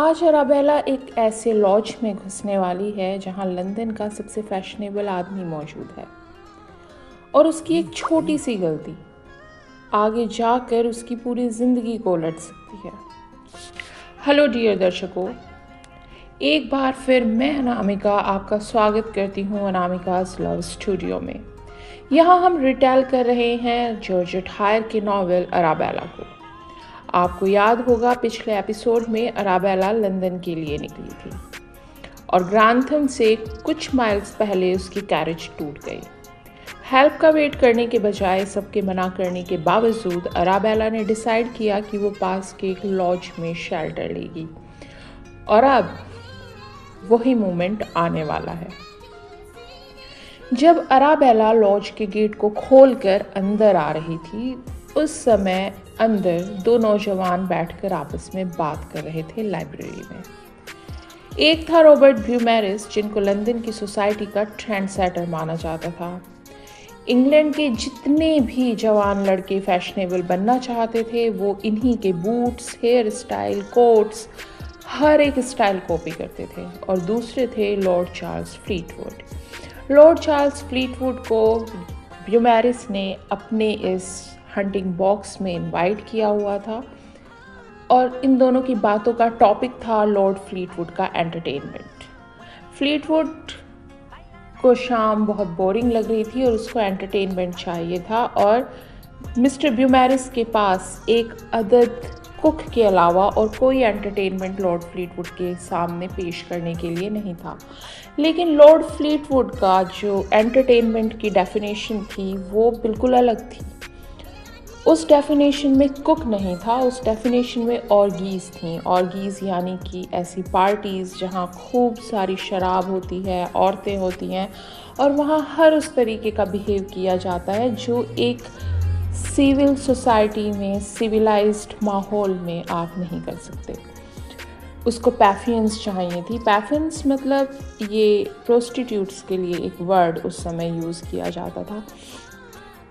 आज अराबेला एक ऐसे लॉज में घुसने वाली है जहां लंदन का सबसे फैशनेबल आदमी मौजूद है और उसकी एक छोटी सी गलती आगे जाकर उसकी पूरी जिंदगी को उलट सकती है। हेलो डियर दर्शकों, एक बार फिर मैं अनामिका आपका स्वागत करती हूँ अनामिकाज लव स्टूडियो में। यहाँ हम रिटेल कर रहे हैं जॉर्जेट हायर के नॉवेल अराबेला को। आपको याद होगा पिछले एपिसोड में अराबेला लंदन के लिए निकली थी और ग्रांथम से कुछ माइल्स पहले उसकी कैरेज टूट गई। हेल्प का वेट करने के बजाय सबके मना करने के बावजूद अराबेला ने डिसाइड किया कि वो पास के एक लॉज में शेल्टर लेगी और अब वही मोमेंट आने वाला है। जब अराबेला लॉज के गेट को खोलकर अंदर आ रही थी उस समय अंदर दो नौजवान बैठकर आपस में बात कर रहे थे लाइब्रेरी में। एक था रॉबर्ट ब्यूमेरिस, जिनको लंदन की सोसाइटी का ट्रेंड सेटर माना जाता था। इंग्लैंड के जितने भी जवान लड़के फैशनेबल बनना चाहते थे वो इन्हीं के बूट्स, हेयर स्टाइल, कोट्स, हर एक स्टाइल कॉपी करते थे। और दूसरे थे Lord Charles Fleetwood. Lord Charles Fleetwood को ब्यूमेरिस ने अपने इस हंटिंग बॉक्स में इनवाइट किया हुआ था और इन दोनों की बातों का टॉपिक था लॉर्ड फ्लीटवुड का एंटरटेनमेंट। फ्लीटवुड को शाम बहुत बोरिंग लग रही थी और उसको एंटरटेनमेंट चाहिए था और मिस्टर ब्यूमेरिस के पास एक अदद कुक के अलावा और कोई एंटरटेनमेंट लॉर्ड फ्लीटवुड के सामने पेश करने के लिए नहीं था। लेकिन लॉर्ड फ्लीटवुड का जो एंटरटेनमेंट की डेफिनेशन थी वो बिल्कुल अलग थी। उस डेफिनेशन में कुक नहीं था, उस डेफिनेशन में ऑर्गीज़ थी। ऑर्गीज़ यानी कि ऐसी पार्टीज़ जहाँ खूब सारी शराब होती है, औरतें होती हैं और वहाँ हर उस तरीके का बिहेव किया जाता है जो एक सिविल सोसाइटी में, सिविलाइज्ड माहौल में आप नहीं कर सकते। उसको पैफियंस चाहिए थी। पैफियंस मतलब ये प्रोस्टिट्यूट्स के लिए एक वर्ड उस समय यूज़ किया जाता था।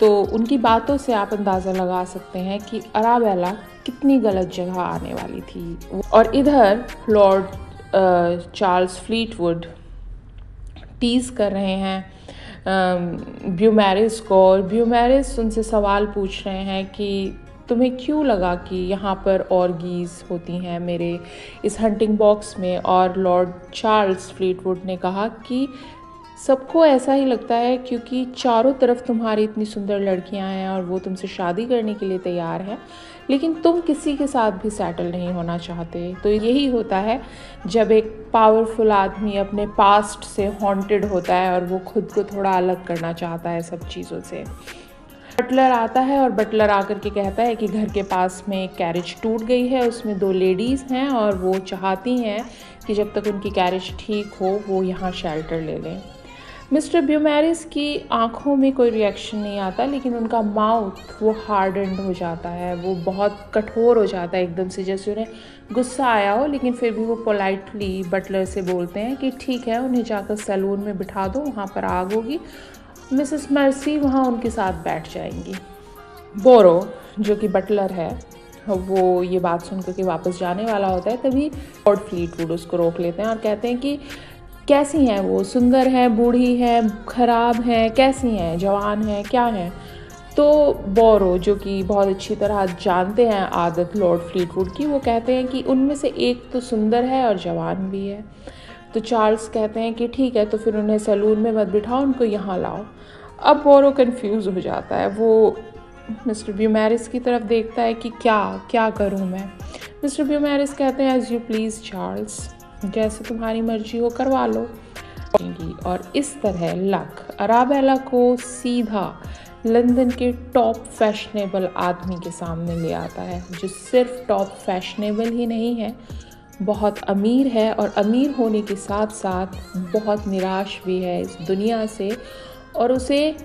तो उनकी बातों से आप अंदाज़ा लगा सकते हैं कि अराबेला कितनी गलत जगह आने वाली थी। और इधर लॉर्ड चार्ल्स फ्लीटवुड टीज़ कर रहे हैं ब्यूमेरिस को और ब्यूमेरिस उनसे सवाल पूछ रहे हैं कि तुम्हें क्यों लगा कि यहाँ पर ऑर्गीज़ होती हैं मेरे इस हंटिंग बॉक्स में। और लॉर्ड चार्ल्स फ्लीटवुड ने कहा कि सबको ऐसा ही लगता है क्योंकि चारों तरफ तुम्हारी इतनी सुंदर लड़कियां हैं और वो तुमसे शादी करने के लिए तैयार हैं, लेकिन तुम किसी के साथ भी सेटल नहीं होना चाहते। तो यही होता है जब एक पावरफुल आदमी अपने पास्ट से हॉन्टेड होता है और वो खुद को थोड़ा अलग करना चाहता है सब चीज़ों से। बटलर आता है और बटलर आकर के कहता है कि घर के पास में एक कैरेज टूट गई है, उसमें दो लेडीज़ हैं और वो चाहती हैं कि जब तक उनकी कैरेज ठीक हो वो यहाँ शेल्टर ले लें। मिस्टर ब्यूमेरिस की आंखों में कोई रिएक्शन नहीं आता, लेकिन उनका माउथ वो हार्डन्ड हो जाता है, वो बहुत कठोर हो जाता है एकदम से, जैसे उन्हें गुस्सा आया हो। लेकिन फिर भी वो पोलाइटली बटलर से बोलते हैं कि ठीक है, उन्हें जाकर सैलून में बिठा दो, वहाँ पर आग होगी, मिसेस मर्सी वहाँ उनके साथ बैठ जाएंगी। बोरो जो कि बटलर है वो ये बात सुनकर के वापस जाने वाला होता है, तभी लॉर्ड फ्लीटवुड उसको रोक लेते हैं और कहते हैं कि कैसी हैं वो, सुंदर हैं, बूढ़ी हैं, खराब हैं, कैसी हैं, जवान हैं, क्या हैं। तो बोरो जो कि बहुत अच्छी तरह जानते हैं आदत लॉर्ड फ्लीटवुड की, वो कहते हैं कि उनमें से एक तो सुंदर है और जवान भी है। तो चार्ल्स कहते हैं कि ठीक है, तो फिर उन्हें सैलून में मत बिठाओ, उनको यहाँ लाओ। अब बोरो कंफ्यूज हो जाता है, वो मिस्टर ब्यूमेरिस की तरफ देखता है कि क्या करूँ मैं। मिस्टर ब्यूमेरिस कहते हैं एज यू प्लीज़ चार्ल्स, जैसे तुम्हारी मर्जी हो करवा लो। और इस तरह लक अराबेला को सीधा लंदन के टॉप फैशनेबल आदमी के सामने ले आता है, जो सिर्फ टॉप फैशनेबल ही नहीं है, बहुत अमीर है और अमीर होने के साथ साथ बहुत निराश भी है इस दुनिया से और उसे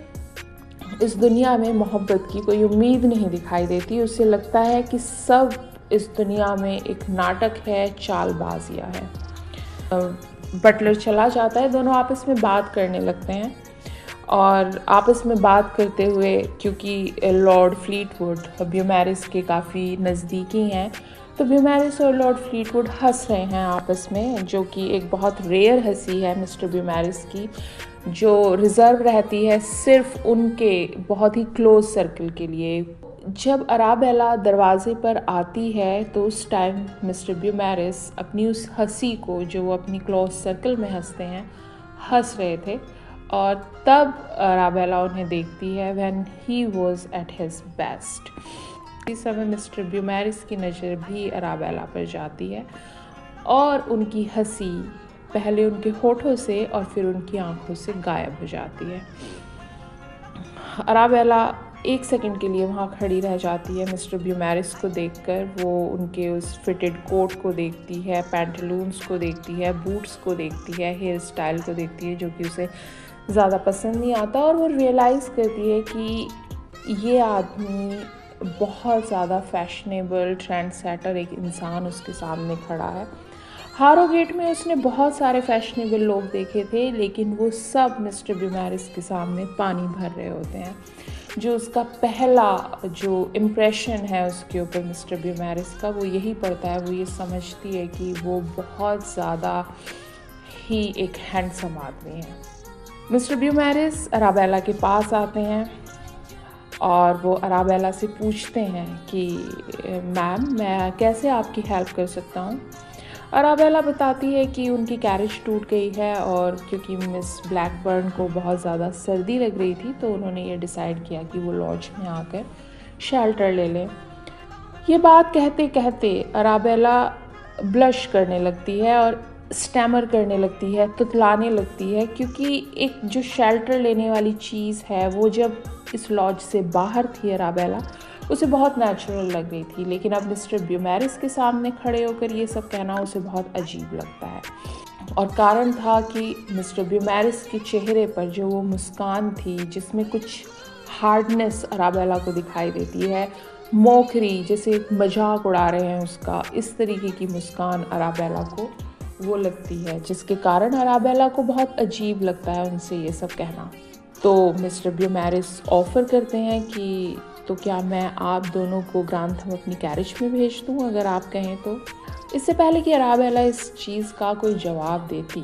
इस दुनिया में मोहब्बत की कोई उम्मीद नहीं दिखाई देती। उसे लगता है कि सब इस दुनिया में एक नाटक है, चालबाजियाँ है। बटलर चला जाता है, दोनों आपस में बात करने लगते हैं और आपस में बात करते हुए, क्योंकि लॉर्ड फ्लीटवुड ब्यूमेरिस के काफ़ी नज़दीकी हैं, तो ब्यूमेरिस और लॉर्ड फ्लीटवुड हंस रहे हैं आपस में, जो कि एक बहुत रेयर हंसी है मिस्टर ब्यूमेरिस की, जो रिजर्व रहती है सिर्फ उनके बहुत ही क्लोज सर्कल के लिए। जब अराबेला दरवाजे पर आती है तो उस टाइम मिस्टर ब्यूमेरिस अपनी उस हंसी को, जो वो अपनी क्लोज सर्कल में हंसते हैं, हंस रहे थे। और तब अराबेला उन्हें देखती है when he was at his best. इस समय मिस्टर ब्यूमेरिस की नज़र भी अराबेला पर जाती है और उनकी हंसी पहले उनके होठों से और फिर उनकी आंखों से गायब हो जाती है। अराबेला 1 सेकंड के लिए वहाँ खड़ी रह जाती है मिस्टर ब्यूमेरिस को देखकर। वो उनके उस फिटेड कोट को देखती है, पैंटलून्स को देखती है, बूट्स को देखती है, हेयर स्टाइल को देखती है जो कि उसे ज़्यादा पसंद नहीं आता, और वो रियलाइज़ करती है कि ये आदमी बहुत ज़्यादा फैशनेबल ट्रेंड सेटर एक इंसान उसके सामने खड़ा है। हारोगेट में उसने बहुत सारे फैशनेबल लोग देखे थे, लेकिन वो सब मिस्टर ब्यूमेरिस के सामने पानी भर रहे होते हैं। जो उसका पहला जो इम्प्रेशन है उसके ऊपर मिस्टर ब्यूमेरिस का, वो यही पड़ता है, वो ये समझती है कि वो बहुत ज़्यादा ही एक हैंडसम आदमी है। मिस्टर ब्यूमेरिस अराबेला के पास आते हैं और वो अराबेला से पूछते हैं कि मैम, मैं कैसे आपकी हेल्प कर सकता हूँ। अराबेला बताती है कि उनकी कैरेज टूट गई है और क्योंकि मिस ब्लैकबर्न को बहुत ज़्यादा सर्दी लग रही थी तो उन्होंने ये डिसाइड किया कि वो लॉज में आकर शेल्टर ले लें। ये बात कहते कहते अराबेला ब्लश करने लगती है और स्टैमर करने लगती है, तुतलाने लगती है, क्योंकि एक जो शेल्टर लेने वाली चीज़ है वो जब इस लॉज से बाहर थी अराबेला, उसे बहुत नेचुरल लग रही थी, लेकिन अब मिस्टर ब्यूमेरिस के सामने खड़े होकर ये सब कहना उसे बहुत अजीब लगता है। और कारण था कि मिस्टर ब्यूमेरिस के चेहरे पर जो वो मुस्कान थी जिसमें कुछ हार्डनेस अराबेला को दिखाई देती है, मोखरी, जैसे एक मजाक उड़ा रहे हैं उसका, इस तरीके की मुस्कान अराबेला को वो लगती है, जिसके कारण अराबेला को बहुत अजीब लगता है उनसे ये सब कहना। तो मिस्टर ब्यूमेरिस ऑफ़र करते हैं कि तो क्या मैं आप दोनों को ग्रांथम अपनी कैरेज में भेज दूँ अगर आप कहें तो। इससे पहले कि अराबेला इस चीज़ का कोई जवाब देती,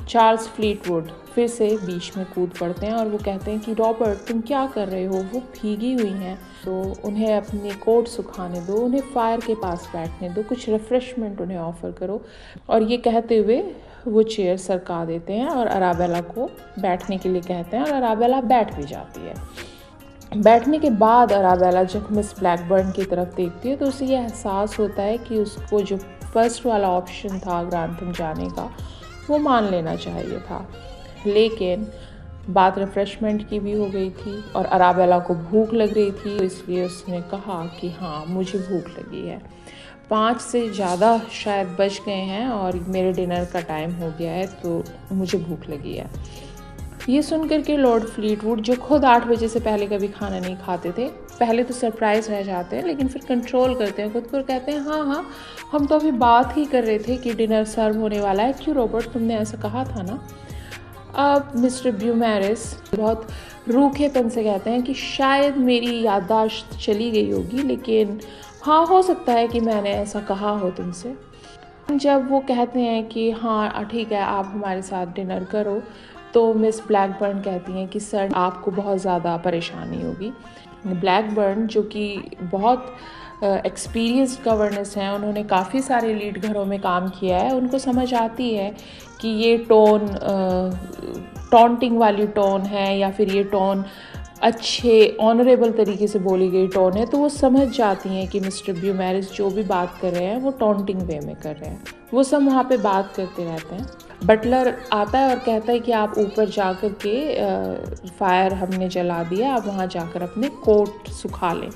चार्ल्स फ्लीटवुड फिर से बीच में कूद पड़ते हैं और वो कहते हैं कि रॉबर्ट, तुम क्या कर रहे हो, वो भीगी हुई हैं, तो उन्हें अपनी कोट सुखाने दो, उन्हें फायर के पास बैठने दो, कुछ रिफ़्रेशमेंट उन्हें ऑफ़र करो। और ये कहते हुए वो चेयर सरका देते हैं और अराबेला को बैठने के लिए कहते हैं और अराबेला बैठ भी जाती है। बैठने के बाद अराबेला जब मिस ब्लैकबर्न की तरफ देखती है तो उसे यह एहसास होता है कि उसको जो फर्स्ट वाला ऑप्शन था ग्रांथम जाने का, वो मान लेना चाहिए था, लेकिन बात रिफ़्रेशमेंट की भी हो गई थी और अराबेला को भूख लग रही थी, इसलिए उसने कहा कि हाँ, मुझे भूख लगी है, 5 से ज़्यादा शायद बज गए हैं और मेरे डिनर का टाइम हो गया है, तो मुझे भूख लगी है। ये सुनकर के लॉर्ड फ्लीटवुड, जो खुद 8 बजे से पहले कभी खाना नहीं खाते थे, पहले तो सरप्राइज़ रह जाते हैं, लेकिन फिर कंट्रोल करते हैं खुद को और कहते हैं, हाँ हाँ, हम तो अभी बात ही कर रहे थे कि डिनर सर्व होने वाला है, क्यों रॉबर्ट, तुमने ऐसा कहा था ना। अब मिस्टर ब्यूमेरिस बहुत रूखेपन से कहते हैं कि शायद मेरी याददाश्त चली गई होगी, लेकिन हाँ, हो सकता है कि मैंने ऐसा कहा हो तुमसे। जब वो कहते हैं कि हाँ ठीक है, आप हमारे साथ डिनर करो, तो मिस ब्लैकबर्न कहती हैं कि सर, आपको बहुत ज़्यादा परेशानी होगी। ब्लैकबर्न, जो कि बहुत एक्सपीरियंस्ड गवर्नेंस हैं, उन्होंने काफ़ी सारे लीड घरों में काम किया है, उनको समझ आती है कि ये टोन टॉन्टिंग वाली टोन है या फिर ये टोन अच्छे ऑनरेबल तरीके से बोली गई टोन है, तो वो समझ जाती हैं कि मिस्टर ब्यूमेरिस जो भी बात कर रहे हैं वो टॉन्टिंग वे में कर रहे हैं। वो सब वहाँ पे बात करते रहते हैं। बटलर आता है और कहता है कि आप ऊपर जाकर के फायर हमने जला दिया, आप वहाँ जाकर अपने कोट सुखा लें।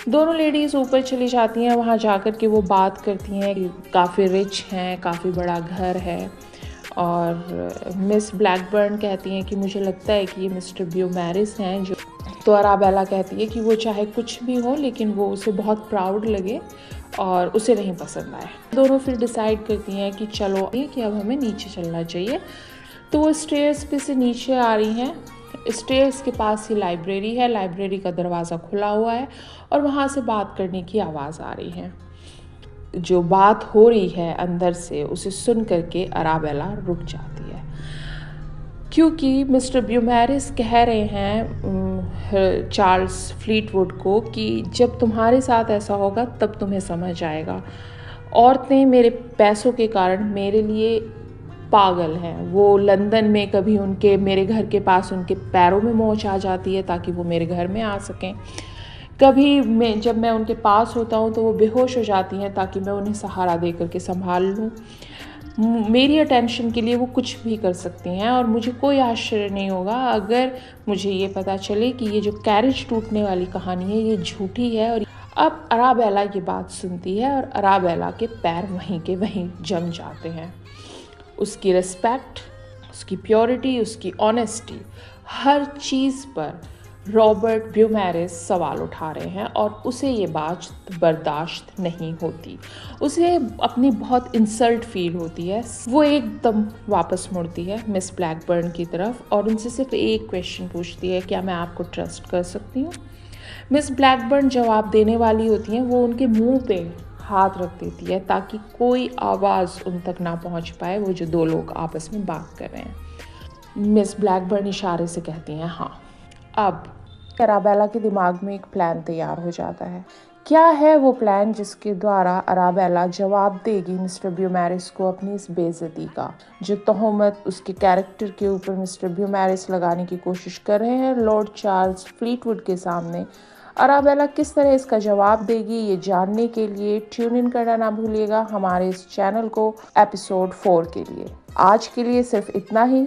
दोनों लेडीज़ ऊपर चली जाती हैं, वहाँ जाकर के वो बात करती हैं कि काफ़ी रिच हैं, काफ़ी बड़ा घर है, और मिस ब्लैकबर्न कहती हैं कि मुझे लगता है कि ये मिस्टर ब्यूमेरिस हैं जो। तो अराबेला कहती है कि वो चाहे कुछ भी हो, लेकिन वो उसे बहुत प्राउड लगे और उसे नहीं पसंद आए। दोनों फिर डिसाइड करती हैं कि चलो कि अब हमें नीचे चलना चाहिए। तो वो स्टेयर्स पे से नीचे आ रही हैं। स्टेयर्स के पास ही लाइब्रेरी है, लाइब्रेरी का दरवाज़ा खुला हुआ है और वहाँ से बात करने की आवाज़ आ रही है। जो बात हो रही है अंदर से उसे सुन करके अराबेला रुक जाती है, क्योंकि मिस्टर ब्यूमेरिस कह रहे हैं चार्ल्स फ्लीटवुड को कि जब तुम्हारे साथ ऐसा होगा तब तुम्हें समझ आएगा। औरतें मेरे पैसों के कारण मेरे लिए पागल हैं। वो लंदन में कभी मेरे घर के पास उनके पैरों में मोच आ जाती है ताकि वो मेरे घर में आ सकें। कभी जब मैं उनके पास होता हूँ तो वो बेहोश हो जाती हैं ताकि मैं उन्हें सहारा दे करके संभाल लूँ। मेरी अटेंशन के लिए वो कुछ भी कर सकती हैं और मुझे कोई आश्चर्य नहीं होगा अगर मुझे ये पता चले कि ये जो कैरेज टूटने वाली कहानी है ये झूठी है। और अब अराबेला ये बात सुनती है और अराबेला के पैर वहीं के वहीं जम जाते हैं। उसकी रिस्पेक्ट, उसकी प्योरिटी, उसकी ऑनेस्टी, हर चीज़ पर रॉबर्ट ब्यूमेरिस सवाल उठा रहे हैं और उसे ये बात बर्दाश्त नहीं होती। उसे अपनी बहुत इंसल्ट फील होती है। वो एकदम वापस मुड़ती है मिस ब्लैकबर्न की तरफ और उनसे सिर्फ एक क्वेश्चन पूछती है, क्या मैं आपको ट्रस्ट कर सकती हूँ? मिस ब्लैकबर्न जवाब देने वाली होती हैं, वो उनके मुंह पे हाथ रख देती है ताकि कोई आवाज़ उन तक ना पहुँच पाए, वो जो दो लोग आपस में बात कर रहे हैं। मिस ब्लैकबर्न इशारे से कहती हैं हाँ। अब अराबेला के दिमाग में एक प्लान तैयार हो जाता है। क्या है वो प्लान जिसके द्वारा अराबेला जवाब देगी मिस्टर ब्यूमेरिस को अपनी इस बेइज्जती का, जो तोहमत उसके कैरेक्टर के ऊपर मिस्टर ब्यूमेरिस लगाने की कोशिश कर रहे हैं लॉर्ड चार्ल्स फ्लीटवुड के सामने। अराबेला किस तरह इसका जवाब देगी, ये जानने के लिए ट्यून इन करना ना भूलिएगा हमारे इस चैनल को एपिसोड 4 के लिए। आज के लिए सिर्फ इतना ही।